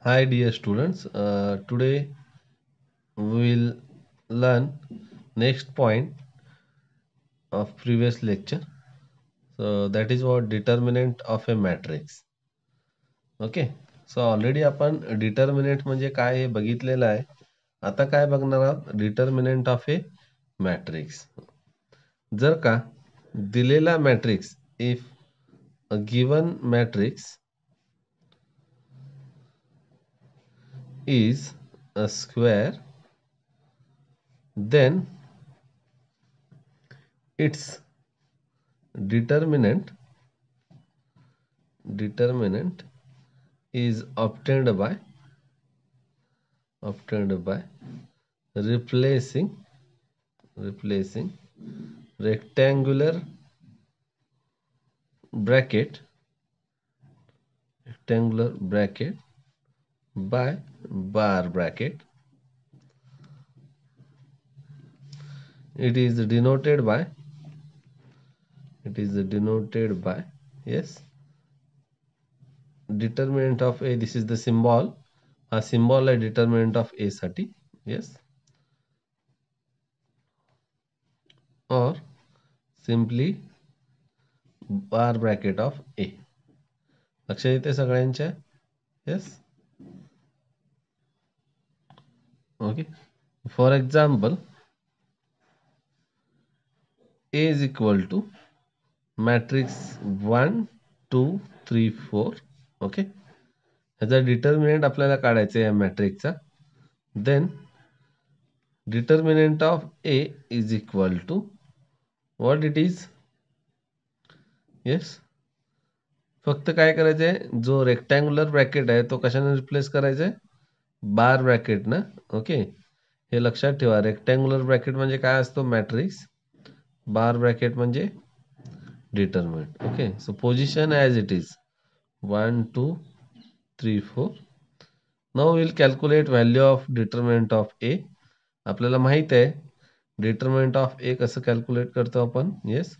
Hi dear students, today we will learn next point of previous lecture. So that is what determinant of a matrix. Okay. So already आपण determinant म्हणजे काय हे बघितलेलं आहे. आता काय बघणार आहोत, डिटर्मिनंट ऑफ ए मॅट्रिक्स. जर का दिलेला matrix, if a given matrix is a square, then its determinant is obtained by replacing rectangular bracket by bar bracket. It is denoted by yes, determinant of a. This is the symbol, a symbol आहे determinant of a साठी. Yes, or simply bar bracket of a. लक्ष येते सगळ्यांच्या. Yes. Okay. For example, A is equal to matrix 1 2 3 4. Okay. ह्याचा determinant आपल्याला काढायचा आहे या मॅट्रिक्सचा. Then determinant of A is equal to what it is. Yes, फक्त काय करायचंय, जो रेक्टँग्युलर ब्रॅकेट आहे तो कशाने रिप्लेस करायचा आहे, बार ब्रॅकेट ना. ओके, हे लक्षात ठेवा. रेक्टँग्युलर ब्रॅकेट म्हणजे काय असतो, मॅट्रिक्स. बार ब्रॅकेट म्हणजे determinant. Okay, so position as it is 1 2 3 4. Now will calculate value of determinant of A. आपल्याला माहित आहे डिटर्मिनंट ऑफ ए कसं कॅल्क्युलेट करतो आपण. Yes,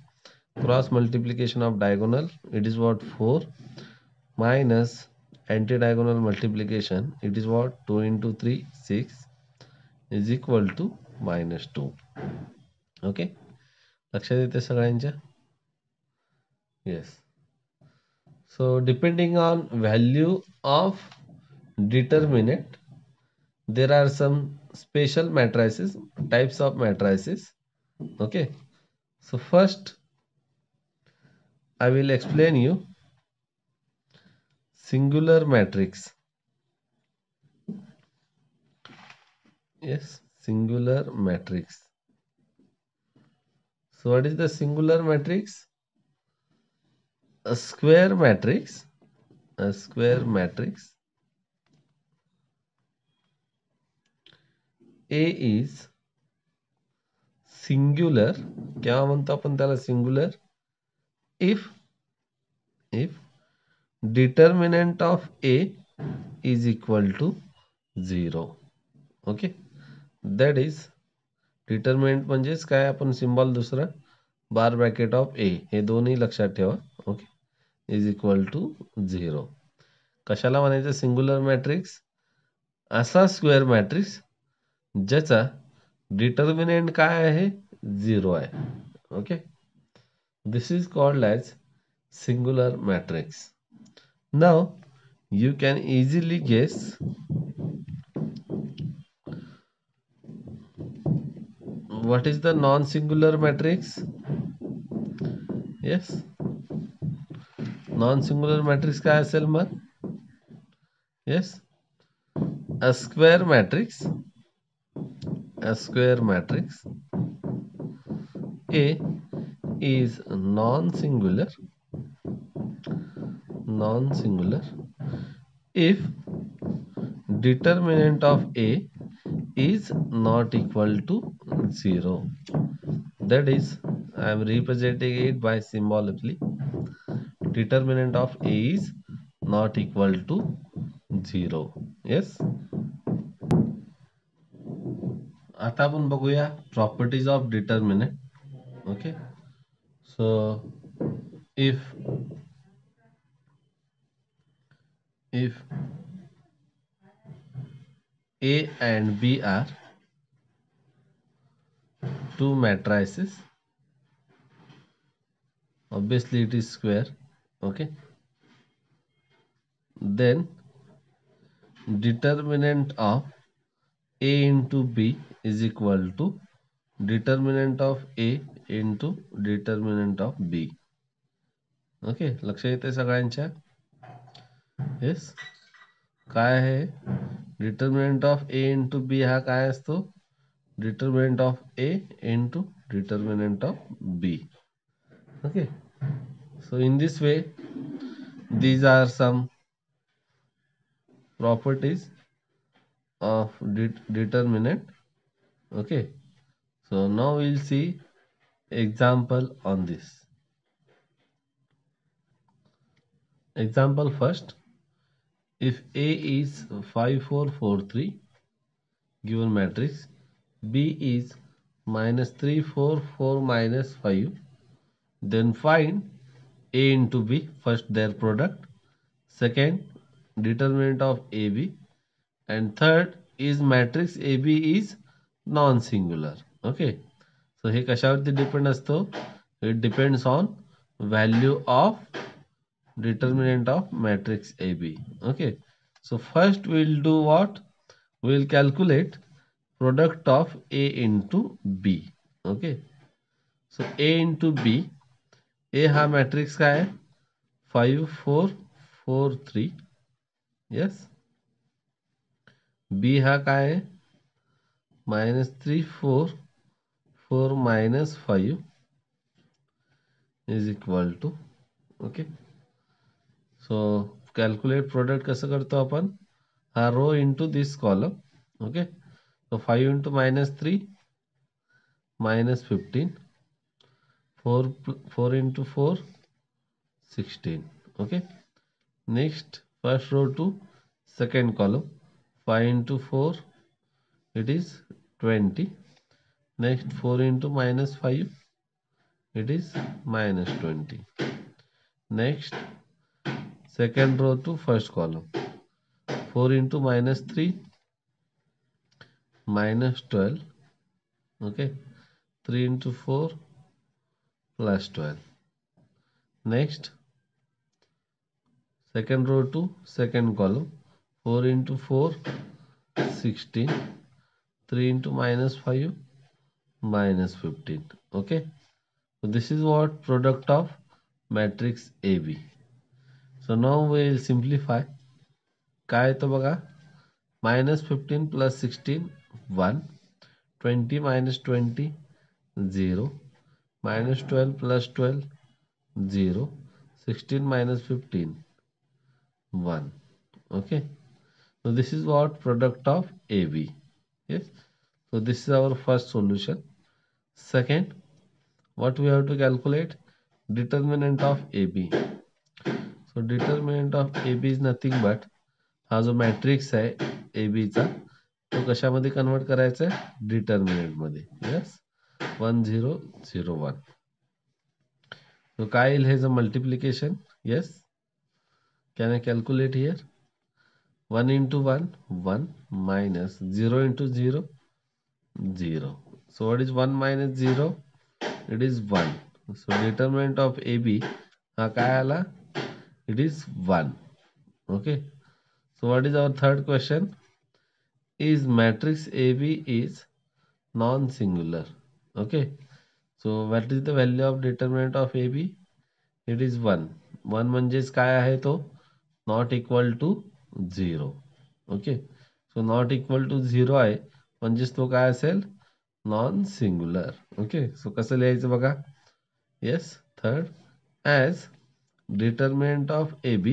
cross multiplication of diagonal, it is what 4, minus anti diagonal multiplication, it is what 2 into 3 6 is equal to -2. Okay, लक्षात येते सगळ्यांच्या. Yes, so depending on value of determinant, there are some special matrices, types of matrices. Okay, so first I will explain you singular matrix. Yes, singular matrix. So what is the singular matrix? A square matrix. A is singular. क्या म्हणतो आपण त्याला, singular if determinant of a is equal to 0. Okay, that is determinant म्हणजेच काय, आपण symbol दुसरा बार bracket of ए, हे दोन्ही लक्षात ठेवा. Okay, is equal to 0. कशाला म्हणायचं, सिंग्युलर मॅट्रिक्स. असा स्क्वेअर मॅट्रिक्स ज्याचा डिटर्मिनंट काय आहे, 0 आहे. Okay, this is called as singular matrix. Now you can easily guess what is the non-singular matrix. Yes, non-singular matrix काय असेल मग. Yes, a square matrix A is non-singular if determinant of A is not equal to 0. That is, I am representing it by symbolically. Determinant of A is not equal to 0. Yes. आता आपण बघूया properties of determinant. Okay, so if A and B are two matrices. Obviously it is square. Okay. Then determinant of A into B is equal to determinant of A into determinant of B. Okay, लक्ष येते सगळ्यांच्या. Yes, काय आहे determinant of A into B हा काय असतो determinant of A into determinant of B. Okay, so in this way these are some properties of determinant. Okay, so now we'll see example on this. Example first, if A is 5 4 4 3 given matrix, B is minus 3 4 4 minus 5, then find A into B, first their product, second determinant of AB, and third is matrix AB is non-singular. Okay, so हे कशावरती depend असतो, it depends on value of determinant of matrix AB. Okay, so first we'll do what, we'll calculate product of A into B. Okay, so A into B, A हा matrix काय आहे 5 4 4 3. Yes, B हा काय आहे -3 4 4 -5 is equal to. Okay, so calculate product कसं करतो आपण, हा rho into this column. Okay, so 5 into -3 -15, 4 into 4 16. Okay, next first row to second column, 5 into 4 it is 20. Next 4 into -5 it is -20. Next second row to first column, 4 into -3 -12. Okay, 3 into 4 +12. Next second row to second column, 4 into 4 16, 3 into -5 -15. Okay, so this is what product of matrix AB. So now we will simplify. काय तो बघा, -15 plus 16 1, 20 minus 20 0, -12 plus 12 0, 16 minus 15 1. Okay, so this is what product of AB. Yes, so this is our first solution. Second, what we have to calculate, determinant of AB. So determinant of AB is nothing but हा जो matrix आहे AB चा तो कशामध्ये convert करायचा आहे determinant मध्ये. Yes, 1 0 0 1. so काय येईल हे multiplication. Yes, can I calculate here, 1 into 1 1 minus 0 into 0 0. So what is 1 minus 0? It is 1. So determinant of AB हा काय आला, it is 1. Okay, so what is our third question, is matrix AB is non-singular. Okay, so what is the value of determinant of AB? It is 1. 1 म्हणजेच काय आहे तो, not equal to 0. Okay, so not equal to 0 आहे म्हणजेच तो काय असेल, non singular. Okay, so कसं लिहायचं बघा. Yes, third, as determinant of AB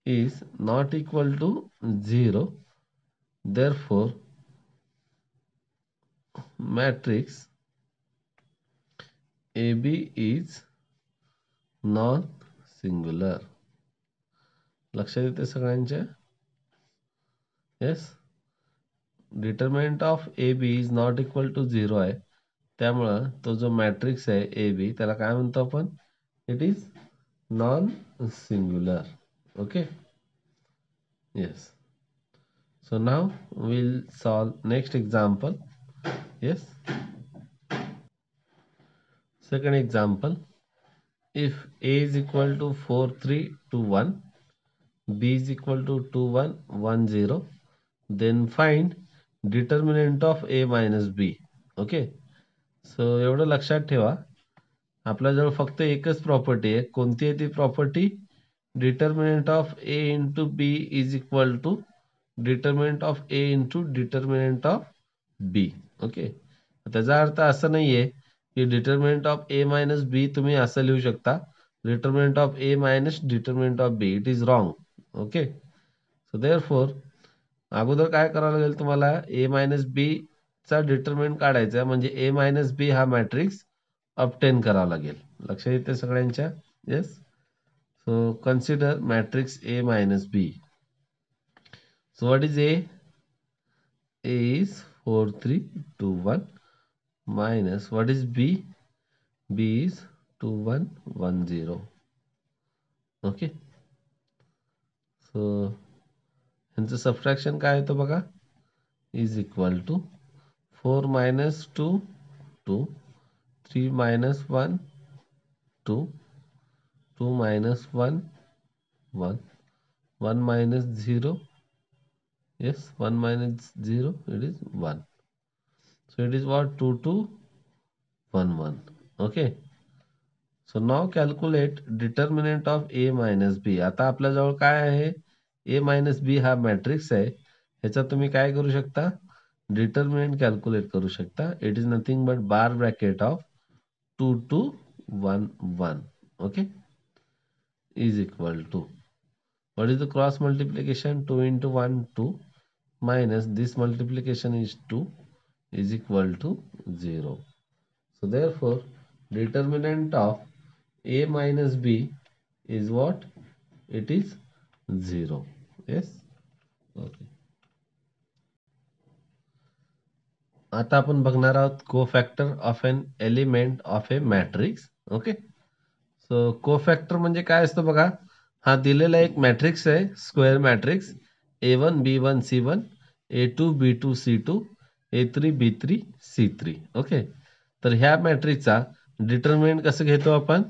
is not equal to 0, therefore matrix AB is non-singular. लक्षात येते सगळ्यांच्या. Yes, determinant of A B is not equal to 0 आहे, त्यामुळं तो जो मॅट्रिक्स आहे ए बी त्याला काय म्हणतो आपण, it is non singular. Okay, yes, So now we'll solve next example. Yes, second example. If a is equal to 4 3 2 1, b is equal to 2 1 1 0, then find determinant of a minus b. Okay, so एवढं लक्षात ठेवा, आपल्याजवळ फक्त एकच property आहे. कोणती आहे ती property? Determinant of A into B is equal to determinant of A into determinant of B. Okay, त्याचा अर्थ असं नाहीये की determinant of A minus B तुम्ही असं लिहू शकता, determinant of A minus determinant of B. It is wrong. Okay, so therefore अगोदर काय करावं लागेल तुम्हाला? ए मायनस बी चा डिटर्मिनंट काढायचा, म्हणजे ए मायनस बी हा मॅट्रिक्स ऑब्टेन करावा लागेल. लक्षात येते सगळ्यांच्या? Yes. So consider matrix A minus B. So what is A? A is 4 3 2 1 minus what is B? B is 2 1 1 0. Okay, so ह्यांचं सबट्रॅक्शन काय येतं बघा? Is equal to 4 minus 2 2, 3 minus 1 2, 2 minus 1 1, 1 minus 0. Yes, 1 minus 0, it is 1. So it is what? 2 2 1 1. Okay, so now calculate determinant of A minus B. आता आपल्याजवळ काय आहे? ए minus बी हा matrix आहे. ह्याचा तुम्ही काय करू शकता? डिटर्मिनंट कॅल्क्युलेट करू शकता. It is nothing but bar bracket of 2 2 1 1. Okay, is equal to what is the cross multiplication? 2 into 1 2 minus this multiplication is 2 is equal to 0. So therefore determinant of a minus b is what? It is 0. Yes. Okay, आता आपण बघणार आहोत cofactor of an element of a matrix. Okay, so cofactor म्हणजे काय असतं बघा? हा दिलेला एक मॅट्रिक्स आहे, square matrix. A1 B1 C1, A2 B2 C2, A3 B3 C3. Okay, तर ह्या मॅट्रिक्सचा डिटर्मिनंट कसं घेतो आपण?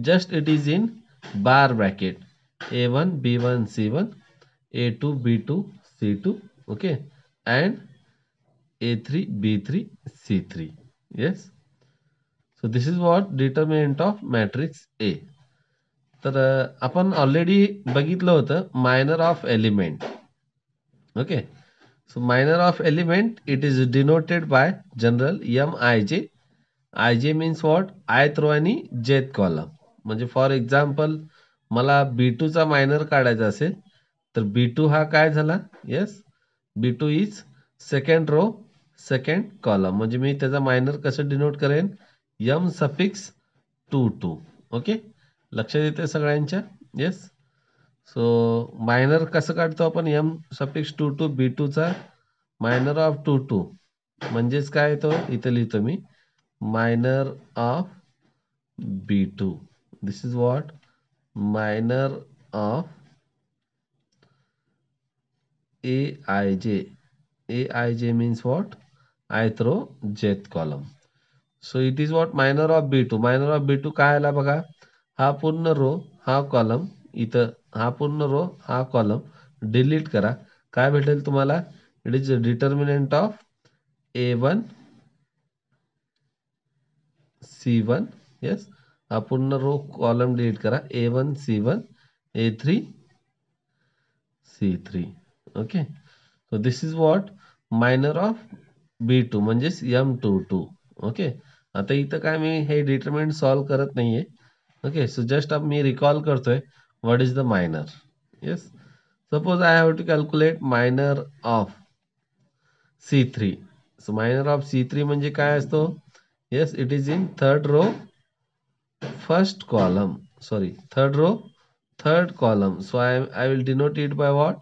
Just it is in bar bracket. A1 B1 C1, A2 B2 C2, okay, and A3 B3 C3. Yes, so this is what determinant of matrix A. तर आपण already बघितलं होतं minor of element. Okay, so minor of element it is denoted by general M I J. I J means what? Ith row आणि jth column. म्हणजे for example मला B2 चा minor काढायचा असेल तर B2 हा काय झाला? Yes, B2 is second row second column. म्हणजे मी त्याचा मायनर कसं डिनोट करेन? M suffix 2 2. ओके, लक्षात येते सगळ्यांच्या? येस. सो मायनर कसं काढतो आपण? एम सफिक्स 2 2 B2 चा मायनर ऑफ 2 2 म्हणजेच काय येतो? इथं लिहितो मी minor of B2. This is what? Minor of AIJ. AIJ means what? Ith row jth column. So it is what? Minor of B2. Minor of B2 काय आला बघा? हा पूर्ण रो हा कॉलम, इथं हा पूर्ण रो हा कॉलम डिलीट करा. काय भेटेल तुम्हाला? It is determinant of A1 C1. Yes, हा पूर्ण रो कॉलम डिलीट करा. A1 C1, A3 C3. Okay, so this is what? Minor of B2 म्हणजेच M22. ओके, आता इथं काय मी हे डिटर्मिनंट सॉल्व करत नाहीये. ओके, सो जस्ट अब मी रिकॉल करतोय what is the minor. Yes, suppose I have to calculate minor of C3. So minor of C3 म्हणजे काय असतो? Yes, it is in third row first column. Sorry, third row third column. So I will denote it by what?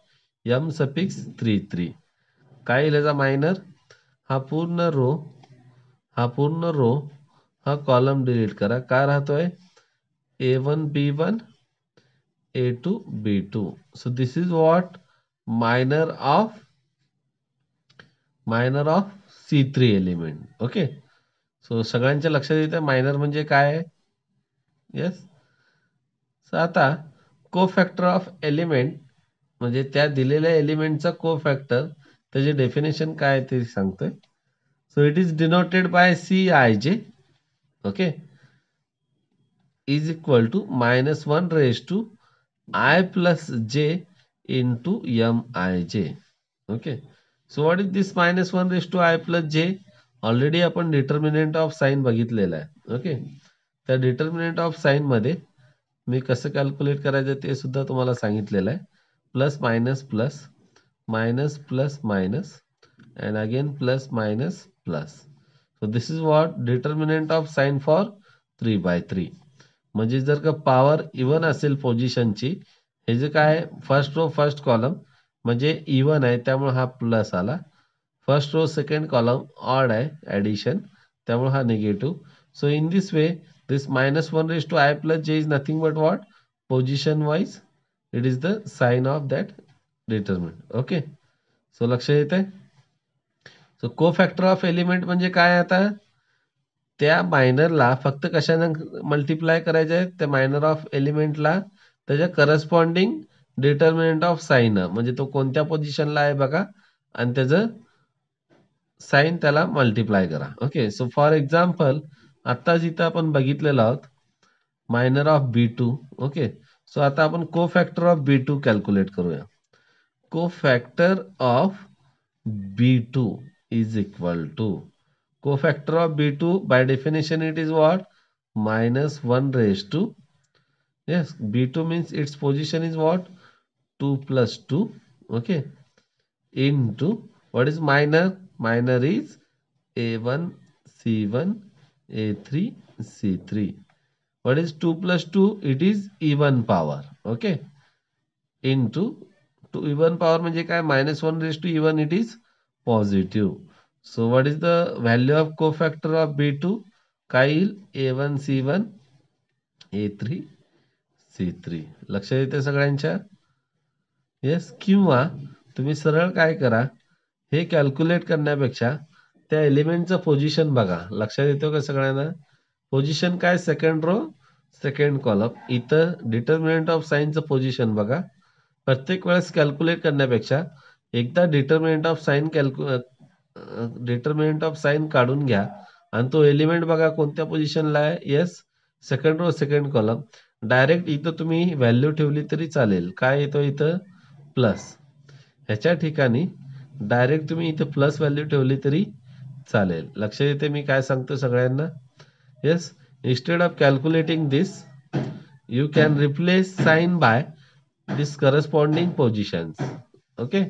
M suffix 3 3. काय येईल याचा minor? हा पूर्ण row हा पूर्ण रो हा कॉलम डिलीट करा. काय राहतोय? A1 B1 A2 B2. So this is what? Minor of minor of C3 element. Okay, so सगळ्यांच्या लक्षात येतं मायनर म्हणजे काय आहे. येस. सो आता कोफॅक्टर ऑफ एलिमेंट म्हणजे त्या दिलेल्या एलिमेंटचा कोफॅक्टर, त्याचे डेफिनेशन काय ते सांगतोय. So it is denoted by Cij. Okay, is equal to -1 raise to I plus j into Mij. Okay, so what is this -1 raise to I plus j. Already आपण determinant of sign बघितलेला आहे. Okay, त्या determinant of sign मध्ये मी कसं calculate करायचं ते सुद्धा तुम्हाला सांगितलेलं आहे. Plus minus plus, minus plus minus, and again plus minus plus. So this is what determinant of sign for 3/3. म्हणजे जर का पॉवर इवन असेल पोझिशनची, हे जे काय फर्स्ट रो फर्स्ट कॉलम म्हणजे इवन आहे त्यामुळे हा प्लस आला. First row second column odd आहे ॲडिशन, त्यामुळे हा negative. So in this way this -1 raise to I plus j is nothing but what, position wise it is the sign of that determinant. Okay, so लक्ष येते. So को factor of element म्हणजे काय, आता त्या मायनरला फक्त कशाने मल्टिप्लाय करायचे आहे, त्या मायनर ऑफ एलिमेंटला त्याच्या करस्पॉन्डिंग डिटर्मिनंट ऑफ साइन, म्हणजे तो कोणत्या पोझिशनला आहे बघा, आणि त्याचं साइन त्याला मल्टिप्लाय करा. ओके, सो फॉर एक्झाम्पल आत्ताच इथं आपण बघितलेलं आहोत minor of B2. Okay, so आता आपण को फॅक्टर ऑफ B2 कॅल्क्युलेट करूया. को factor of B2 is equal to cofactor of B2 by definition it is what, -1 raised to, yes, B2 means its position is what, 2 plus 2. Okay, into what is minor is A1 C1 A3 C3. What is 2 plus 2, it is even power. Okay, into to even power म्हणजे काय, -1 raised to even it is positive. So what is the value of cofactor of B2? काय येईल, A1 C1 A3 C3. लक्षात येते सगळ्यांच्या. Yes, किंवा तुम्ही सरळ काय करा, हे कॅल्क्युलेट करण्यापेक्षा त्या एलिमेंटचं पोझिशन बघा. लक्षात येतो का सगळ्यांना. पोझिशन काय, सेकंड रो सेकंड कॉलम. इथं डिटर्मिनंट ऑफ साइनचं पोझिशन बघा. प्रत्येक वेळेस कॅल्क्युलेट करण्यापेक्षा एकदा डिटर्मिनंट ऑफ साइन काढून घ्या, आणि तो एलिमेंट बघा कोणत्या पोझिशनला आहे. Yes, second row second column. Direct इथं तुम्ही व्हॅल्यू ठेवली तरी चालेल. काय येतो इथं, प्लस. ह्याच्या ठिकाणी डायरेक्ट तुम्ही इथं प्लस व्हॅल्यू ठेवली तरी चालेल. लक्ष येते मी काय सांगतो सगळ्यांना. Yes, instead of calculating this you can replace sign by this corresponding positions. Okay,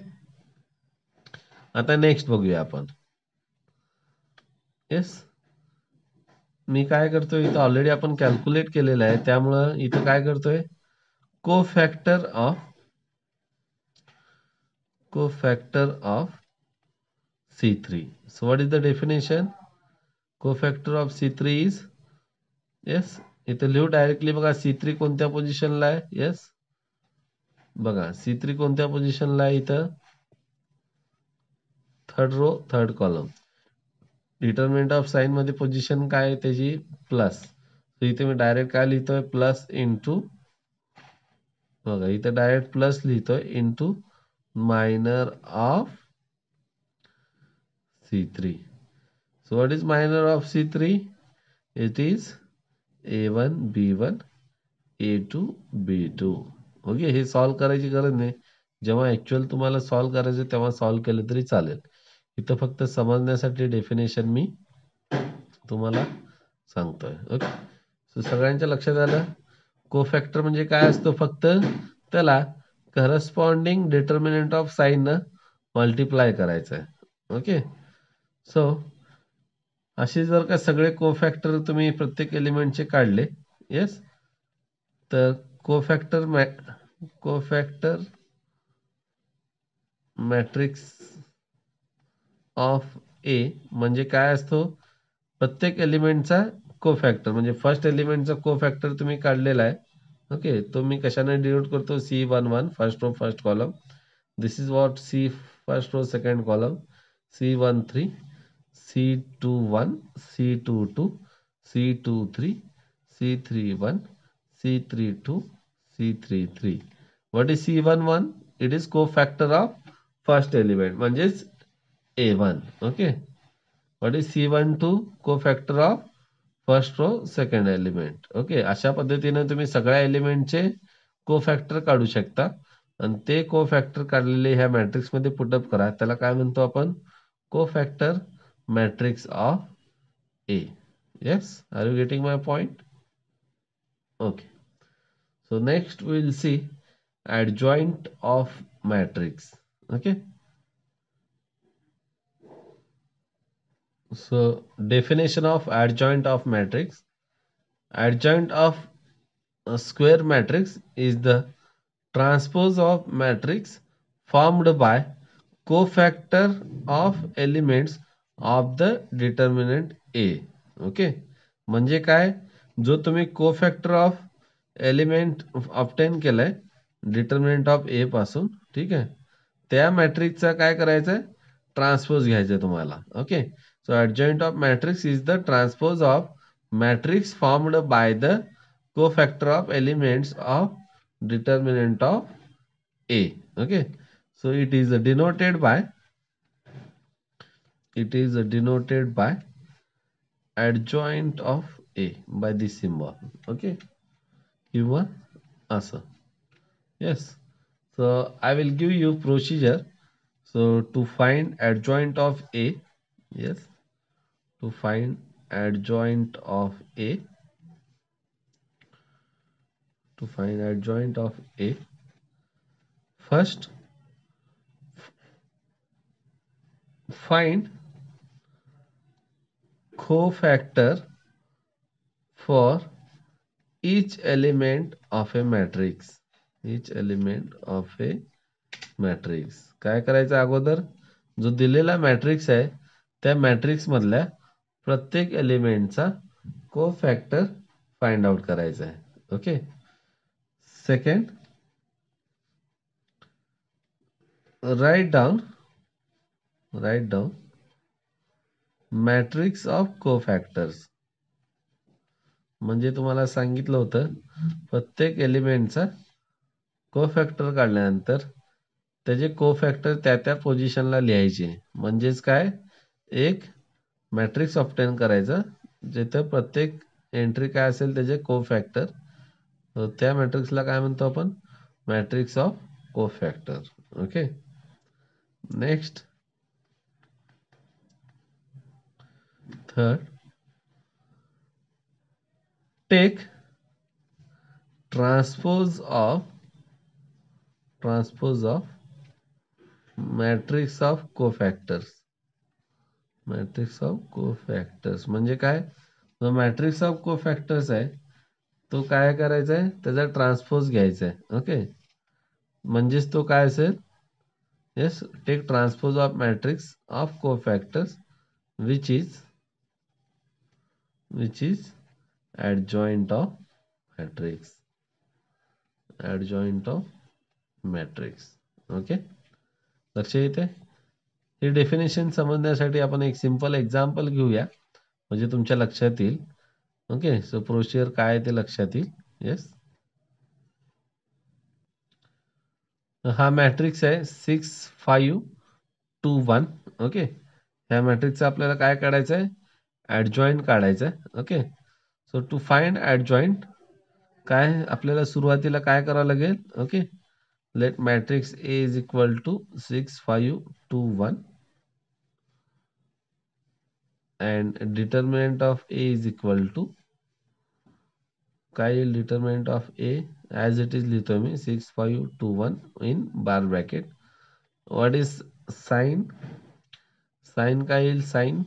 आता नेक्स्ट बघूया आपण. येस, मी काय करतोय इथं ऑलरेडी आपण कॅल्क्युलेट केलेलं आहे, त्यामुळं इथं काय करतोय, कोफॅक्टर of C3. So what is the definition? Cofactor of C3 is, yes, इथं लिहू डायरेक्टली बघा. C3 कोणत्या पोझिशनला आहे. येस, बघा C3 कोणत्या पोझिशनला आहे, इथं third row third column. Determinant of sign मध्ये पोझिशन काय आहे त्याची, प्लस. इथे मी डायरेक्ट काय लिहितोय, प्लस इंटू, बघा इथं डायरेक्ट प्लस लिहितोय into minor of C3. So what is minor of C3? It is A1 B1 A2 B2. Okay, हे सॉल्व करायची गरज नाही. जेव्हा ऍक्च्युअल तुम्हाला सॉल्व करायचं तेव्हा सॉल्व केलं तरी चालेल. इथं फक्त समजण्यासाठी डेफिनेशन मी तुम्हाला सांगतोय. ओके, सो सगळ्यांच्या लक्षात आलं. कोफॅक्टर म्हणजे काय असतो, फक्त त्याला corresponding determinant of sign multiply करायचं आहे. ओके, सो असे जर का सगळे कोफॅक्टर तुम्ही प्रत्येक एलिमेंटचे काढले, येस, तर कोफॅक्टर मॅट्रिक्स ऑफ ए म्हणजे काय असतो, प्रत्येक एलिमेंटचा कोफॅक्टर. म्हणजे फर्स्ट एलिमेंटचा कोफॅक्टर तुम्ही काढलेला आहे. ओके, तो मी कशाने डिनोट करतो, C11 first row first column. This is what C first row second column. C13, C21, C22, C23, C31, C32, C33. What is C11? It is cofactor of first element, म्हणजेच A1. Okay. What is C12? Cofactor of first row second element. Okay, अशा पद्धतीने तुम्ही सगळ्या एलिमेंटचे कोफॅक्टर काढू शकता आणि ते कोफॅक्टर काढलेले ह्या मॅट्रिक्स मध्ये पुटअप करा. त्याला काय म्हणतो आपण? Cofactor matrix of A. Yes, are you getting my point? Okay. So next we will see adjoint of matrix. Okay. So definition of adjoint of matrix. Adjoint of a square matrix is the transpose of matrix formed by cofactor of elements of the determinant A. Okay, म्हणजे काय? जो तुम्ही कोफॅक्टर of element obtain केलाय determinant of ए पासून, ठीक आहे, त्या मॅट्रिक्सचा काय करायचंय? ट्रान्सपोज घ्यायचंय तुम्हाला. Okay. So adjoint of matrix is the transpose of matrix formed by the cofactor of elements of determinant of A. Okay. So it is denoted by adjoint of A by this symbol. Okay. किंवा असं. Yes. So I will give you procedure. So to find adjoint of A. Yes. To find adjoint of A. To find adjoint of A, first find cofactor for each element of a matrix. Each element of a matrix. काय करायचं अगोदर? जो दिलेला matrix आहे त्या matrix मधल्या प्रत्येक एलिमेंटचा कोफॅक्टर find out करायचा आहे. Okay. Second, write down matrix of cofactors. म्हणजे तुम्हाला सांगितलं होतं प्रत्येक एलिमेंटचा कोफॅक्टर काढल्यानंतर त्याचे कोफॅक्टर त्या त्या पोझिशनला लिहायचे. म्हणजेच काय? एक मॅट्रिक्स ऑब्टेन करायचं जिथे प्रत्येक एंट्री काय असेल त्याचे कोफॅक्टर. त्या मॅट्रिक्सला काय म्हणतो आपण? Matrix of cofactor. Okay. Next, third, take transpose of matrix of cofactors. Matrix of cofactors म्हणजे काय? जो मॅट्रिक्स ऑफ कोफॅक्टर्स आहे तो काय करायचा आहे? त्याचा ट्रान्सपोज घ्यायचा आहे. ओके. म्हणजेच तो काय असेल? Yes, take transpose of matrix of cofactors which is adjoint of matrix. Adjoint of matrix. Okay, लक्ष येते? ही डेफिनेशन समजण्यासाठी आपण एक सिंपल एक्झाम्पल घेऊया म्हणजे तुमच्या लक्षात येईल. ओके. सो प्रोसिजर काय ते लक्षात येईल. येस, हा मॅट्रिक्स आहे 6 5 2 1. ओके. ह्या मॅट्रिक्सचा आपल्याला काय काढायचं आहे? ऍडजॉइंट काढायचं आहे. Okay. So to find adjoint काय आपल्याला सुरुवातीला काय करावं लागेल? Okay. Let matrix A is equal to 6 5 2 1 and determinant of A is equal to काय येईल? determinant of A as it is लिहितो मी 6 5 2 1 in bar bracket. what is sign? sign काय येईल? sign,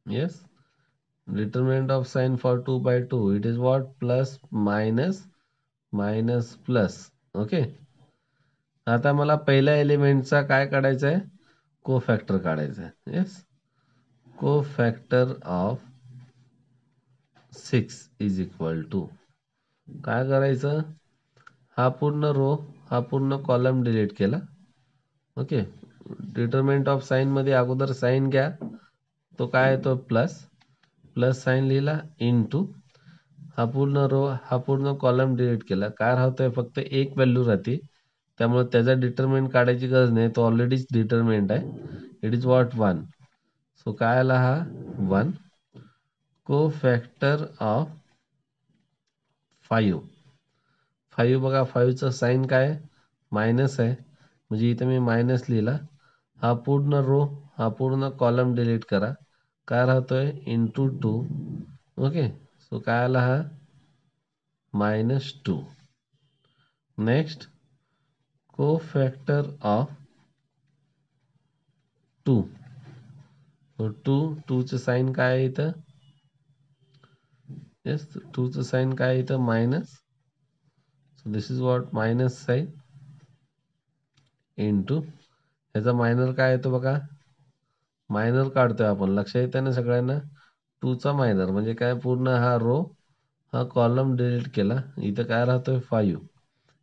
yes, determinant of sign for 2 by 2 it is what? plus minus minus plus. Okay. आता मला पहिल्या एलिमेंटचा काय काढायचा आहे? कोफॅक्टर काढायचा आहे. Yes, cofactor of 6 is equal to काय करायचं? हा पूर्ण रो हा पूर्ण कॉलम डिलीट केला. ओके. डिटरमिनंट ऑफ साइन मध्ये अगोदर साइन घ्या, तो काय येतो प्लस, प्लस साइन लिहिला इंटू हा पूर्ण रो हा पूर्ण कॉलम डिलीट केला. काय राहतोय फक्त एक व्हॅल्यू राहते, त्यामुळे त्याचा डिटरमिनंट काढायची गरज नाही, तो ऑलरेडीच डिटरमिनंट आहे. It is what 1. सो काय आला हा 1. को फॅक्टर ऑफ 5. 5 बघा 5चं साइन काय मायनस आहे, म्हणजे इथं मी मायनस लिहिला. हा पूर्ण रो हा पूर्ण कॉलम डिलीट करा. काय राहतोय इंटू 2. ओके, सो काय आला हा -2. नेक्स्ट को फॅक्टर ऑफ 2. टू 2चं साइन काय आहे इथं, येस 2चं साइन काय आहे इथं minus. So this is what minus sine into ह्याचा मायनर काय येतो बघा, मायनर काढतोय आपण, लक्षात येतं ना सगळ्यांना. 2चा मायनर म्हणजे काय, पूर्ण हा रो हा कॉलम डिलीट केला. इथं काय राहतोय 5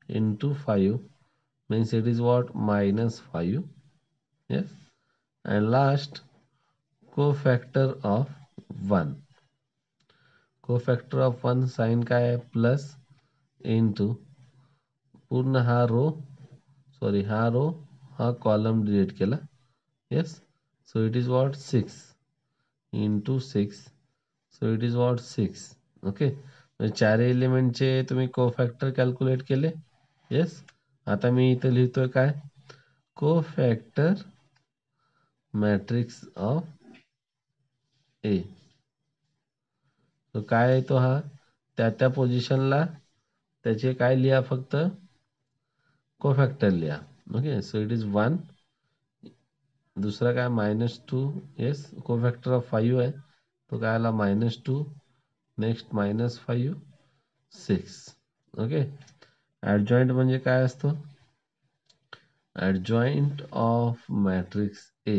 into 5 means it is what -5. Yes, and last cofactor of 1. cofactor of 1 sign काय आहे प्लस इंटू पूर्ण हा रो, सॉरी हा रो हा कॉलम डिलीट केला. Yes, so it is what 6 into 6. So it is what 6. Okay, चार एलिमेंटचे तुम्ही कोफॅक्टर calculate केले. येस, आता मी इथे लिहितोय काय, कोफॅक्टर मॅट्रिक्स ऑफ ए. तो काय आहे तो हा त्या पोझिशनला त्याचे काय लिहा, फक्त कोफॅक्टर लिहा. Okay, so it is 1. दुसरा काय -2. येस, कोफॅक्टर ऑफ 5 आहे, तो काय आला -2. नेक्स्ट -5 6. ओके, ऍडजॉइंट म्हणजे काय असतो, adjoint of matrix A.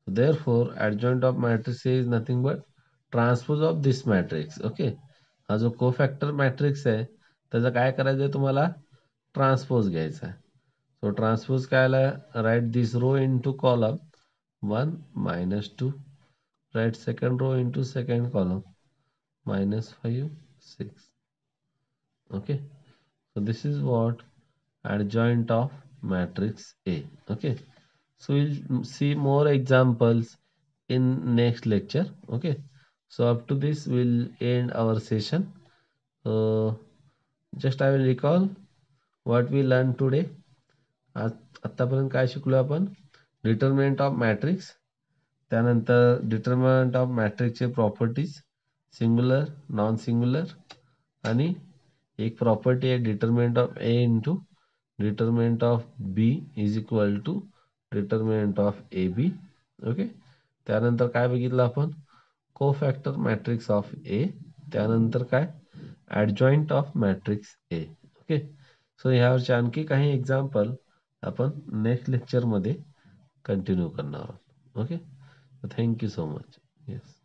Therefore, adjoint of matrix A is nothing but transpose of this matrix. Okay, हा जो कोफॅक्टर मॅट्रिक्स आहे त्याचा काय करायचं आहे तुम्हाला, ट्रान्सपोज घ्यायचा आहे. सो ट्रान्सपोज काय आला, write this row into column 1 -2, write second row into second column -5 6. Okay, so this is what adjoint of matrix A. Okay, so we'll see more examples in next lecture. Okay, so up to this we'll end our session. Just I will recall what we learned today. आतापर्यंत काय शिकलो आपण, determinant of matrix, त्यानंतर determinant of मॅट्रिक्सचे properties, singular non singular, आणि एक property आहे determinant of A into determinant of B is equal to determinant of A B. Okay, त्यानंतर काय बघितलं आपण, कोफॅक्टर मॅट्रिक्स ऑफ ए, त्यानंतर काय adjoint of matrix A. Okay, so ह्यावरचे आणखी काही एक्झाम्पल आपण नेक्स्ट लेक्चरमध्ये कंटिन्यू करणार आहोत. Okay, thank you so much. Yes.